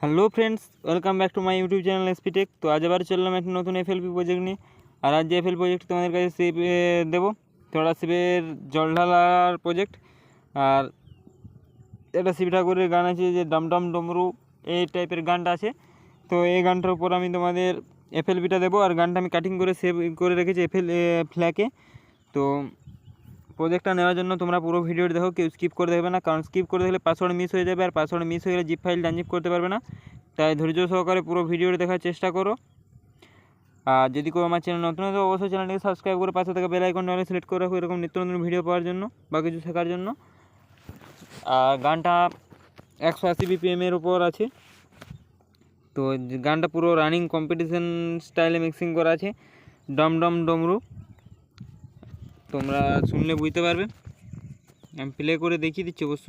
Hello friends, welcome back to my YouTube channel SP tech. তো আজ আবার চললাম একটা নতুন এফএলপি প্রজেক্ট নিয়ে। আর আজ যে এফএল প্রজেক্ট তোমাদের কাছে শিপ দেবো, তোরা শিবের জল ঢালার প্রজেক্ট। আর একটা শিব ঠাকুরের গান আছে যে ডম ডম ডমরু, এই টাইপের গানটা আছে। তো এই গানটার উপর আমি তোমাদের এফএলপিটা দেবো, আর গানটা আমি কাটিং করে সেভ করে রেখেছি ফ্ল্যাকে। তো প্রজেক্টটা নেওয়ার জন্য তোমরা পুরো ভিডিওটি দেখো, কেউ স্কিপ করে দেখবে না, কারণ স্কিপ করে দেখলে পাসওয়ার্ড মিস হয়ে যাবে, আর পাসওয়ার্ড মিস হয়ে গেলে জিপ ফাইলটা আনজিপ করতে পারবে না। তাই ধৈর্য সহকারে পুরো ভিডিওটি দেখার চেষ্টা করো। আর যদি কেউ আমার চ্যানেল নতুন হয় তো অবশ্যই চ্যানেলটিকে সাবস্ক্রাইব করে পাশে থাকা বেল আইকনটা অলে সিলেক্ট করে রাখো, এরকম নিত্য নতুন ভিডিও পাওয়ার জন্য বা কিছু শেখার জন্য। আর গানটা 180 BPM-এর উপর আছে। তো গানটা পুরো রানিং কম্পিটিশন স্টাইলে মিক্সিং করা আছে, ডম ডম ডমরু। তোমরা শুনলে বুঝতে পারবে, আমি প্লে করে দেখিয়ে দিচ্ছি অবশ্য।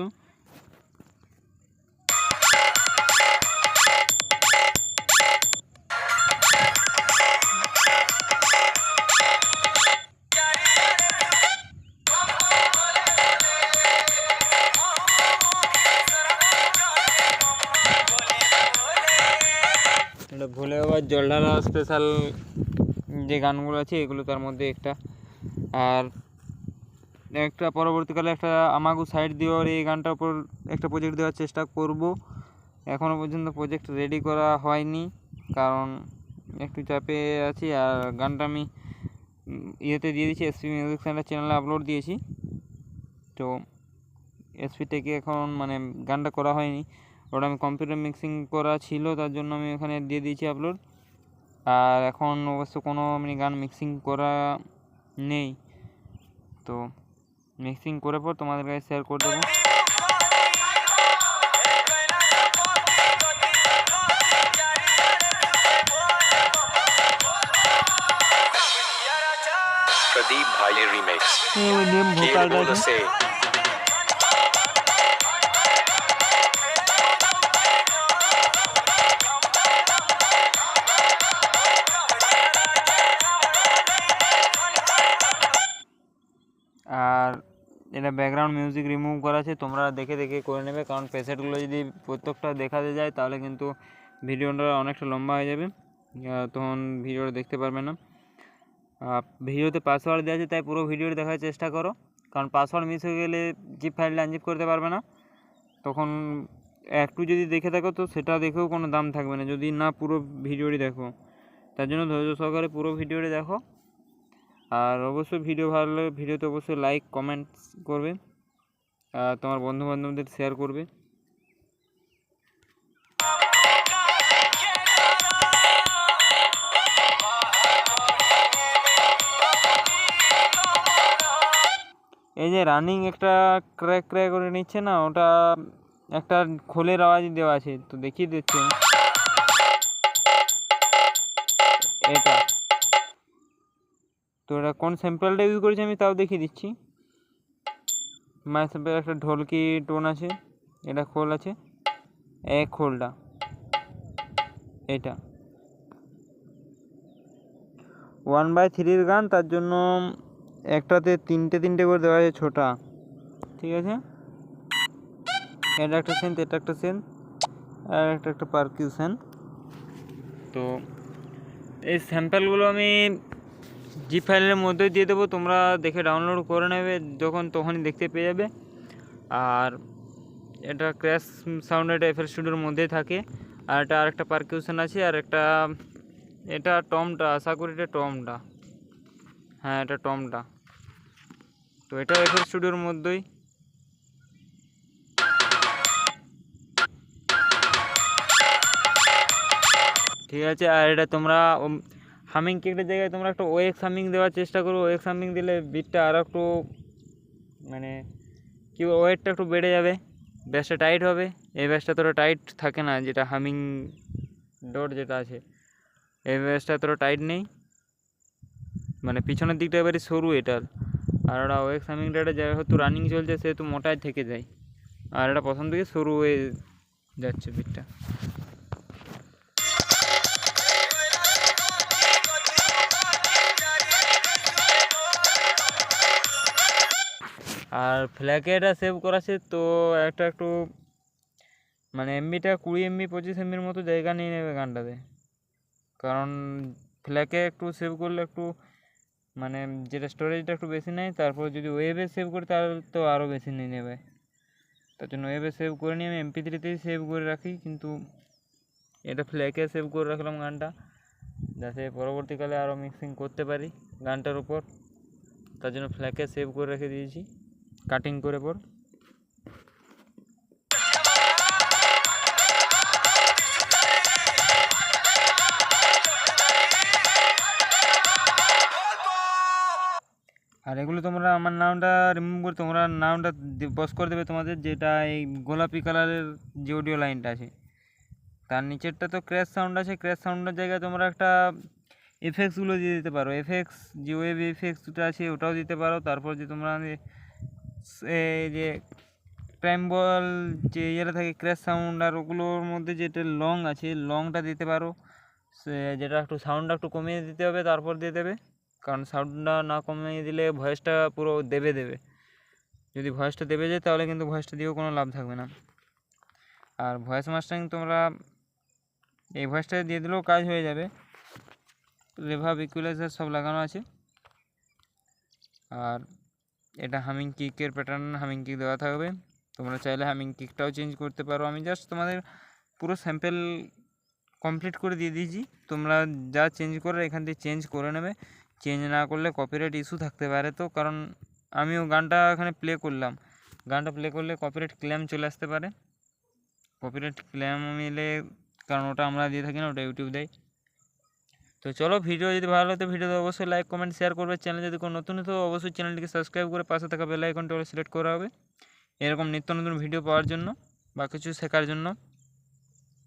এটা ভোলে বাবার জল ঢালা স্পেশাল যে গানগুলো আছে এগুলো তার মধ্যে একটা। আর একটা পরবর্তীকালে একটা আমাগো সাইড দেওয়ার এই গানটার উপর একটা প্রজেক্ট দেওয়ার চেষ্টা করব। এখনও পর্যন্ত প্রজেক্ট রেডি করা হয়নি, কারণ একটু চাপে আছি। আর গানটা আমি ইয়েতে দিয়ে দিয়েছি, এসপি মিউজিক সেন্টার চ্যানেলে আপলোড দিয়েছি। তো এসপি থেকে এখন মানে গানটা করা হয়নি, ওটা আমি কম্পিউটার মিক্সিং করা ছিল, তার জন্য আমি ওখানে দিয়ে দিয়েছি আপলোড। আর এখন অবশ্য কোনো গান মিক্সিং করা নেই, তো মিক্সিং করে পর তোমাদের কাছে শেয়ার করে দেবো। प्रदीप भाई रीमिक्स नेम भोकाल बोलो से আর এটা ব্যাকগ্রাউন্ড মিউজিক রিমুভ করা আছে, তোমরা দেখে দেখে করে নেবে, কারণ প্রেসেটগুলো যদি প্রত্যেকটা দেখাতে যায় তাহলে কিন্তু ভিডিওটা অনেকটা লম্বা হয়ে যাবে, তখন ভিডিওটা দেখতে পারবে না। ভিডিওতে পাসওয়ার্ড দেওয়া আছে, তাই পুরো ভিডিওটি দেখার চেষ্টা করো, কারণ পাসওয়ার্ড মিস হয়ে গেলে জিপ ফাইলটা আনজিপ করতে পারবে না। তখন একটু যদি দেখে থাকো তো সেটা দেখেও কোনো দাম থাকবে না যদি না পুরো ভিডিওটি দেখো। তার জন্য ধৈর্য সহকারে পুরো ভিডিওটি দেখো। আর অবশ্যই ভিডিও ভালো লাগলে ভিডিওতে অবশ্যই লাইক কমেন্টস করবে, আর তোমার বন্ধুবান্ধবদের শেয়ার করবে। এই যে রানিং একটা ক্র্যাক ক্র্যাক করে নিচ্ছে না, ওটা একটা খোলের আওয়াজ দেওয়া আছে, তো দেখিয়ে দিচ্ছি এটা। তো এটা কোন স্যাম্পলটা ইউজ করেছি আমি তাও দেখিয়ে দিচ্ছি। মাই স্যাম্পল একটা ঢোলকি টোন আছে, এটা খোল আছে, এক খোলটা এটা 1/3 গান, তার জন্য একটাতে তিনটে করে দেওয়া আছে ছোটা, ঠিক আছে। এটা একটা সেন্ট, এটা একটা সেন্ট, আর একটা পারকিউশন। তো এই স্যাম্পলগুলো আমি জিপ ফাইলের মধ্যে দিয়ে দেবো, তোমরা দেখে ডাউনলোড করে নেবে, তখনই দেখতে পেয়ে যাবে। আর এটা ক্র্যাশ সাউন্ড, এটা এফএল স্টুডিওর মধ্যেই থাকে। আর এটা আরেকটা পারকিউশন আছে, আর একটা এটা টমটা, আশা করি এটা টমটা, হ্যাঁ এটা টমটা। তো এটা এফএল স্টুডিওর মধ্যেই। ঠিক আছে। আর এটা তোমরা হামিং কিকের জায়গায় তোমরা একটা ওএক্স হামিং দেওয়ার চেষ্টা করো। ওএক্স হামিং দিলে বিটটা আরও একটু মানে কি ওয়েটটা একটু বেড়ে যাবে, ব্যাসটা টাইট হবে। এই ব্যাসটা তোরা টাইট থাকে না, যেটা হামিং ডট যেটা আছে, এই ব্যাসটা তোরা টাইট নেই, মানে পিছনের দিকটা এবারে সরু এটার। আর ওটা ওএক্স হামিংটা এটা যেহেতু রানিং চলছে সেহেতু মোটাই থেকে যায়, আর এটা প্রথম থেকে সরু হয়ে যাচ্ছে বিটটা। আর ফ্ল্যাগে এটা সেভ করা আছে, তো একটু মানে এমবিটা 20 এমবি 25 এমবির মতো জায়গা নিয়ে নেবে গানটাতে, কারণ ফ্ল্যাকে একটু সেভ করলে একটু মানে যেটা স্টোরেজটা একটু বেশি নেয়। তারপর যদি ওয়েবে সেভ করি তাহলে তো আরও বেশি নিয়ে নেবে। তার জন্য ওয়েবে সেভ করে নিয়ে আমি MP3তেই সেভ করে রাখি, কিন্তু এটা ফ্ল্যাকে সেভ করে রাখলাম গানটা, যাতে পরবর্তীকালে আরও মিক্সিং করতে পারি গানটার উপর। তার জন্য ফ্ল্যাকে সেভ করে রেখে দিয়েছি কাটিং করে পর। আর এগুলো তোমরা আমার নামটা রিমুভ করে তোমরা নামটা বস করে দেবে তোমাদের, যেটা এই গোলাপি কালারের যে অডিও লাইনটা আছে তার নিচেরটা তো ক্র্যাশ সাউন্ড আছে, ক্র্যাশ সাউন্ডের জায়গায় তোমরা একটা এফেক্টসগুলো দিয়ে দিতে পারো। এফেক্টস যে ওয়েব এফেক্টসটা আছে ওটাও দিতে পারো। তারপর যে তোমরা এই যে টাইম বল যে ইয়েটা থাকে ক্র্যাশ সাউন্ড, আর ওগুলোর মধ্যে যেটা লং আছে লংটা দিতে পারো। যেটা একটু সাউন্ডটা একটু কমিয়ে দিতে হবে, তারপর দিয়ে দেবে, কারণ সাউন্ডটা না কমিয়ে দিলে ভয়েসটা পুরো দেবে। যদি ভয়েসটা দেবে যায় তাহলে কিন্তু ভয়েসটা দিয়েও কোনো লাভ থাকবে না। আর ভয়েস মাস্টারিং তোমরা এই ভয়েসটা দিয়ে দিলেও কাজ হয়ে যাবে। রিভার্ব ইকুয়ালাইজার সব লাগানো আছে। আর এটা হামিং কিকের প্যাটার্ন, হামিং কিক দেওয়া থাকবে। তোমরা চাইলে হামিং কিকটাও চেঞ্জ করতে পারো। আমি জাস্ট তোমাদের পুরো স্যাম্পেল কমপ্লিট করে দিয়ে দিয়েছি, তোমরা যা চেঞ্জ করে এখান থেকে চেঞ্জ করে নেবে। চেঞ্জ না করলে কপিরাইট ইস্যু থাকতে পারে, তো কারণ আমিও গানটা এখানে প্লে করলাম, গানটা প্লে করলে কপিরাইট ক্লেম চলে আসতে পারে। কপিরাইট ক্লেম এলে, কারণ ওটা আমরা দিয়ে থাকি না, ওটা ইউটিউব দেয়। তো চলো, ভিডিও যদি ভালো লাগে তো ভিডিওতে অবশ্যই লাইক কমেন্ট শেয়ার করবে। চ্যানেল যদি কোনো নতুন তো অবশ্যই চ্যানেলটিকে সাবস্ক্রাইব করে পাশে থাকা বেল আইকনটা সিলেক্ট করা হবে এরকম নিত্য নতুন ভিডিও পাওয়ার জন্য বা কিছু শেখার জন্য।